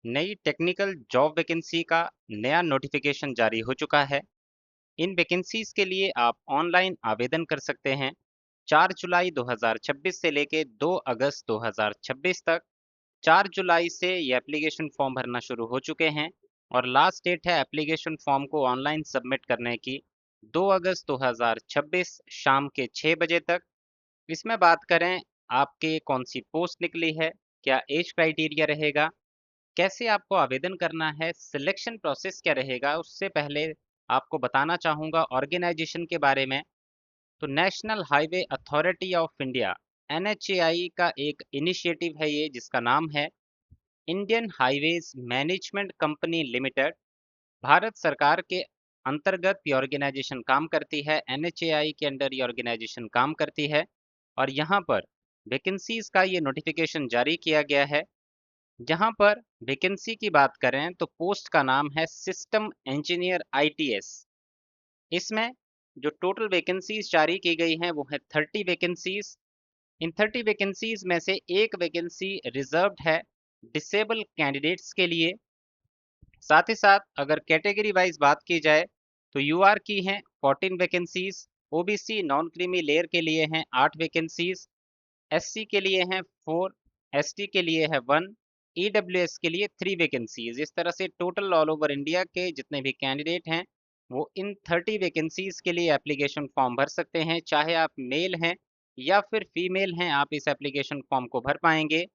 नई technical job vacancy का नया नोटिफिकेशन जारी हो चुका है। इन वैकेंसीज के लिए आप ऑनलाइन आवेदन कर सकते हैं। 4 जुलाई 2026 से लेके 2 अगस्त 2026 तक। 4 जुलाई से ये एप्लीकेशन फॉर्म भरना शुरू हो चुके हैं और लास्ट डेट है एप्लीकेशन फॉर्म को ऑनलाइन सबमिट करने की 2 अगस्त 2026 शाम के 6 बजे तक। इसमें बात करें आपके कौन सी पोस्ट निकली है, क्या एज क्राइटेरिया रहेगा, कैसे आपको आवेदन करना है, सिलेक्शन प्रोसेस क्या रहेगा, उससे पहले आपको बताना चाहूँगा ऑर्गेनाइजेशन के बारे में। तो national highway authority of India NHAI का एक इनिशिएटिव है ये, जिसका नाम है Indian highways management company limited. Bharat सरकार के अंतर्गत ये ऑर्गेनाइजेशन काम करती है, NHAI के अंडर ये ऑर्गेनाइजेशन काम करती है और यहाँ पर वैकेंसीज का ये नोटिफिकेशन जारी किया गया है। जहां पर वैकेंसी की बात करें तो पोस्ट का नाम है सिस्टम इंजीनियर ITS। इसमें जो टोटल वैकेंसीज जारी की गई हैं वो है 30 वैकेंसीज। इन 30 वैकेंसीज में से एक वैकेंसी रिजर्व्ड है डिसेबल कैंडिडेट्स के लिए। साथ ही साथ अगर कैटेगरी वाइज बात की जाए तो UR की हैं 14 vacancies, OBC non creamy layer के लिए हैं 8 वैकेंसीज, SC के लिए हैं 4, ST के लिए है 1, EWS के लिए 3 वैकेंसीज। इस तरह से टोटल ऑल ओवर इंडिया के जितने भी कैंडिडेट हैं वो इन 30 वैकेंसीज के लिए एप्लीकेशन फॉर्म भर सकते हैं। चाहे आप मेल हैं या फिर फीमेल हैं, आप इस एप्लीकेशन फॉर्म को भर पाएंगे।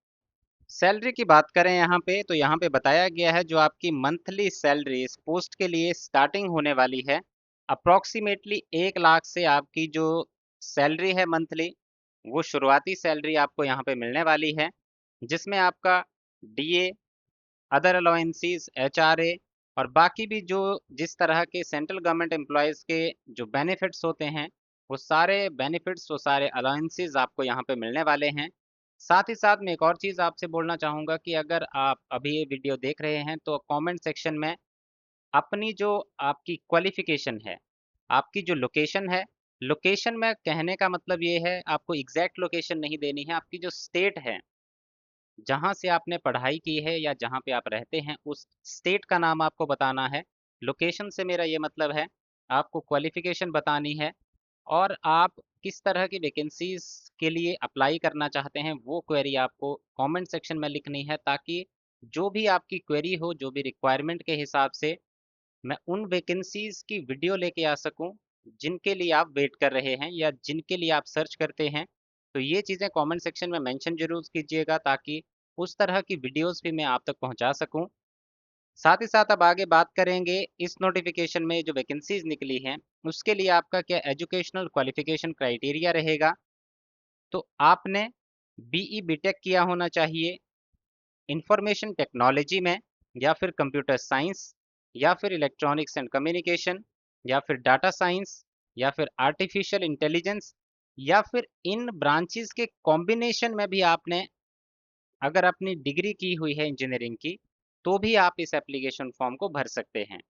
सैलरी की बात करें यहाँ पे तो यहाँ पे बताया गया है जो आपकी मंथली सैलरी इस पोस्ट के लिए स्टार्टिंग होने वाली है अप्रॉक्सीमेटली 1 लाख से। आपकी जो सैलरी है मंथली, वो शुरुआती सैलरी आपको यहाँ पे मिलने वाली है, जिसमें आपका DA, अदर अलाउंसेस, HRA और बाकी भी जो जिस तरह के सेंट्रल गवर्नमेंट एम्प्लॉयज़ के जो बेनिफिट्स होते हैं, वो सारे बेनिफिट्स, वो सारे अलाउंसेस आपको यहाँ पे मिलने वाले हैं। साथ ही साथ मैं एक और चीज़ आपसे बोलना चाहूँगा कि अगर आप अभी ये वीडियो देख रहे हैं तो कमेंट सेक्शन में अपनी जो आपकी क्वालिफिकेशन है, आपकी जो लोकेशन है, लोकेशन में कहने का मतलब ये है आपको एग्जैक्ट लोकेशन नहीं देनी है, आपकी जो स्टेट है जहाँ से आपने पढ़ाई की है या जहाँ पे आप रहते हैं उस स्टेट का नाम आपको बताना है। लोकेशन से मेरा ये मतलब है आपको क्वालिफिकेशन बतानी है और आप किस तरह की वैकेंसीज के लिए अप्लाई करना चाहते हैं वो क्वेरी आपको कमेंट सेक्शन में लिखनी है, ताकि जो भी आपकी क्वेरी हो, जो भी रिक्वायरमेंट के हिसाब से मैं उन वैकेंसीज की वीडियो लेके आ सकूं जिनके लिए आप वेट कर रहे हैं या जिनके लिए आप सर्च करते हैं। तो ये चीज़ें कमेंट सेक्शन में मेंशन जरूर कीजिएगा, ताकि उस तरह की वीडियोस भी मैं आप तक पहुंचा सकूं। साथ ही साथ अब आगे बात करेंगे इस नोटिफिकेशन में जो वैकेंसीज निकली हैं उसके लिए आपका क्या एजुकेशनल क्वालिफिकेशन क्राइटेरिया रहेगा। तो आपने BE BTech किया होना चाहिए इंफॉर्मेशन टेक्नोलॉजी में, या फिर कंप्यूटर साइंस, या फिर इलेक्ट्रॉनिक्स एंड कम्युनिकेशन, या फिर डाटा साइंस, या फिर आर्टिफिशियल इंटेलिजेंस, या फिर इन ब्रांचेस के कॉम्बिनेशन में भी आपने अगर अपनी डिग्री की हुई है इंजीनियरिंग की, तो भी आप इस एप्लीकेशन फॉर्म को भर सकते हैं।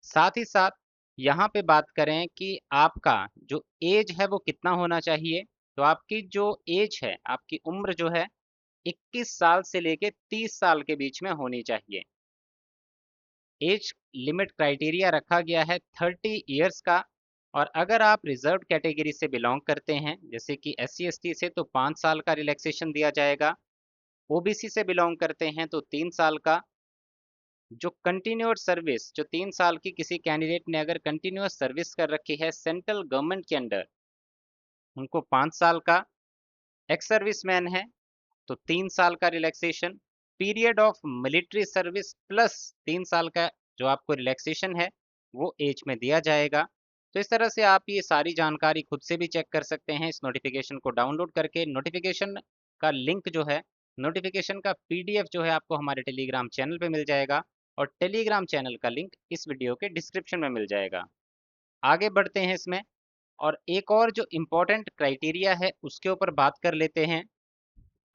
साथ ही साथ यहाँ पे बात करें कि आपका जो एज है वो कितना होना चाहिए, तो आपकी जो एज है, आपकी उम्र जो है 21 साल से लेके 30 साल के बीच में होनी चाहिए। एज लिमिट क्राइटेरिया रखा गया है 30 इयर्स का। और अगर आप रिजर्व कैटेगरी से बिलोंग करते हैं जैसे कि SC ST से, तो 5 साल का रिलैक्सेशन दिया जाएगा। OBC से बिलोंग करते हैं तो 3 साल का। जो कंटिन्यूड सर्विस, जो 3 साल की किसी कैंडिडेट ने अगर कंटिन्यूस सर्विस कर रखी है सेंट्रल गवर्नमेंट के अंडर, उनको 5 साल का। एक्स सर्विसमैन है तो 3 साल का relaxation. Period of military service plus 3 साल का जो आपको रिलैक्सेशन है वो एज में दिया जाएगा। तो इस तरह से आप ये सारी जानकारी खुद से भी चेक कर सकते हैं इस नोटिफिकेशन को डाउनलोड करके। नोटिफिकेशन का लिंक जो है, नोटिफिकेशन का PDF जो है आपको हमारे टेलीग्राम चैनल पे मिल जाएगा और टेलीग्राम चैनल का लिंक इस वीडियो के डिस्क्रिप्शन में मिल जाएगा। आगे बढ़ते हैं इसमें और एक और जो इम्पोर्टेंट क्राइटेरिया है उसके ऊपर बात कर लेते हैं।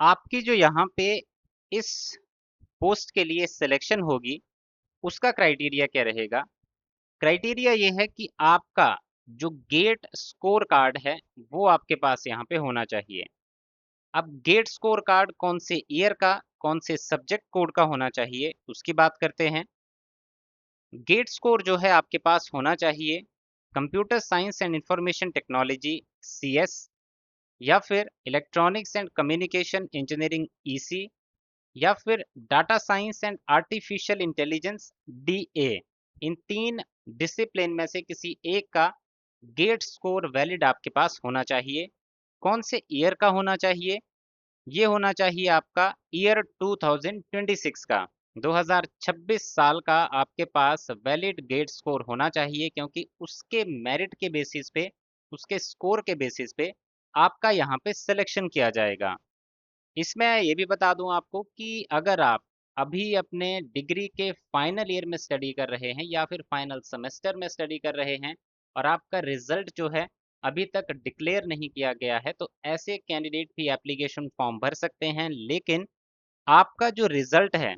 आपकी जो यहाँ पे इस पोस्ट के लिए सिलेक्शन होगी उसका क्राइटेरिया क्या रहेगा। क्राइटेरिया ये है कि आपका जो गेट स्कोर कार्ड है वो आपके पास यहाँ पे होना चाहिए। अब गेट स्कोर कार्ड कौन से ईयर का, कौन से सब्जेक्ट कोड का होना चाहिए, उसकी बात करते हैं। गेट स्कोर जो है आपके पास होना चाहिए computer science and information technology CS, या फिर electronics and communication engineering EC, या फिर data science and artificial intelligence DA। In 3 discipline में से किसी एक का गेट स्कोर वैलिड आपके पास होना चाहिए। कौन से ईयर का होना चाहिए? ये होना चाहिए आपका ईयर 2026 का, 2026 साल का आपके पास वैलिड गेट स्कोर होना चाहिए, क्योंकि उसके मेरिट के बेसिस पे, उसके स्कोर के बेसिस पे आपका यहाँ पे सिलेक्शन किया जाएगा। इसमें ये भी बता दूं आपको कि अगर आप अभी अपने डिग्री के फाइनल ईयर में स्टडी कर रहे हैं या फिर फाइनल सेमेस्टर में स्टडी कर रहे हैं और आपका रिजल्ट जो है अभी तक डिक्लेयर नहीं किया गया है, तो ऐसे कैंडिडेट भी एप्लीकेशन फॉर्म भर सकते हैं, लेकिन आपका जो रिजल्ट है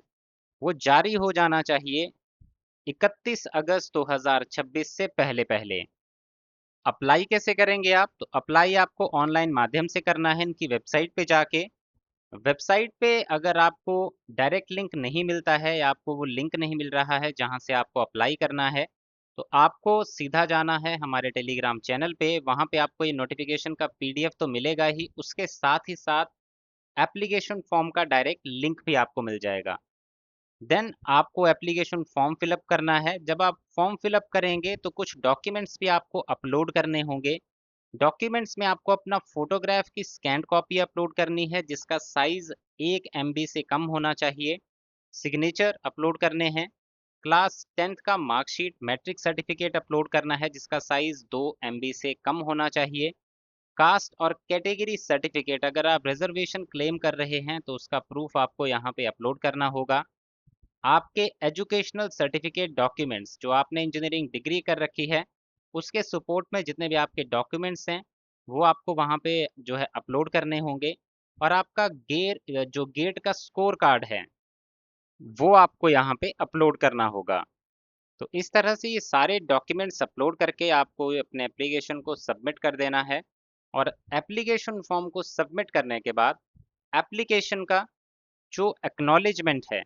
वो जारी हो जाना चाहिए 31 अगस्त 2026 से पहले पहले। अप्लाई कैसे करेंगे आप? तो अप्लाई आपको ऑनलाइन माध्यम से करना है इनकी वेबसाइट पे जाके। वेबसाइट पे अगर आपको डायरेक्ट लिंक नहीं मिलता है या आपको वो लिंक नहीं मिल रहा है जहां से आपको अप्लाई करना है, तो आपको सीधा जाना है हमारे टेलीग्राम चैनल पे। वहां पे आपको ये नोटिफिकेशन का PDF तो मिलेगा ही, उसके साथ ही साथ एप्लीकेशन फॉर्म का डायरेक्ट लिंक भी आपको मिल जाएगा। देन आपको एप्लीकेशन फॉर्म फिलअप करना है। जब आप फॉर्म फिलअप करेंगे तो कुछ डॉक्यूमेंट्स भी आपको अपलोड करने होंगे। डॉक्यूमेंट्स में आपको अपना फोटोग्राफ की स्कैन कॉपी अपलोड करनी है जिसका साइज 1 MB से कम होना चाहिए। सिग्नेचर अपलोड करने हैं। क्लास 10th का मार्कशीट मैट्रिक सर्टिफिकेट अपलोड करना है जिसका साइज 2 MB से कम होना चाहिए। कास्ट और कैटेगरी सर्टिफिकेट, अगर आप रिजर्वेशन क्लेम कर रहे हैं तो उसका प्रूफ आपको यहाँ पे अपलोड करना होगा। आपके एजुकेशनल सर्टिफिकेट डॉक्यूमेंट्स जो आपने इंजीनियरिंग डिग्री कर रखी है उसके सपोर्ट में जितने भी आपके डॉक्यूमेंट्स हैं वो आपको वहाँ पे जो है अपलोड करने होंगे। और आपका जो गेट का स्कोर कार्ड है वो आपको यहाँ पे अपलोड करना होगा। तो इस तरह से ये सारे डॉक्यूमेंट्स अपलोड करके आपको अपने एप्लीकेशन को सबमिट कर देना है। और एप्लीकेशन फॉर्म को सबमिट करने के बाद एप्लीकेशन का जो एक्नॉलेजमेंट है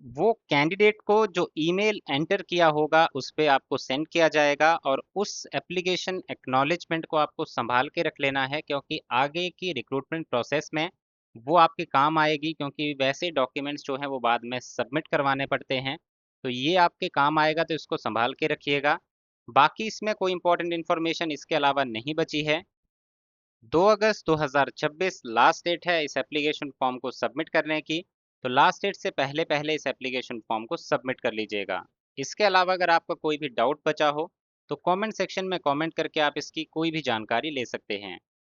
वो कैंडिडेट को जो ईमेल एंटर किया होगा उस पे आपको सेंड किया जाएगा, और उस एप्लीकेशन एक्नॉलेजमेंट को आपको संभाल के रख लेना है, क्योंकि आगे की रिक्रूटमेंट प्रोसेस में वो आपके काम आएगी, क्योंकि वैसे डॉक्यूमेंट्स जो हैं वो बाद में सबमिट करवाने पड़ते हैं। तो ये आपके काम आएगा, तो इसको संभाल के रखिएगा। बाकी इसमें कोई इंपॉर्टेंट इन्फॉर्मेशन इसके अलावा नहीं बची है। 2 अगस्त 2026 लास्ट डेट है इस एप्लीकेशन फॉर्म को सबमिट करने की। तो लास्ट डेट से पहले पहले इस एप्लीकेशन फॉर्म को सबमिट कर लीजिएगा। इसके अलावा अगर आपका कोई भी डाउट बचा हो तो कमेंट सेक्शन में कमेंट करके आप इसकी कोई भी जानकारी ले सकते हैं।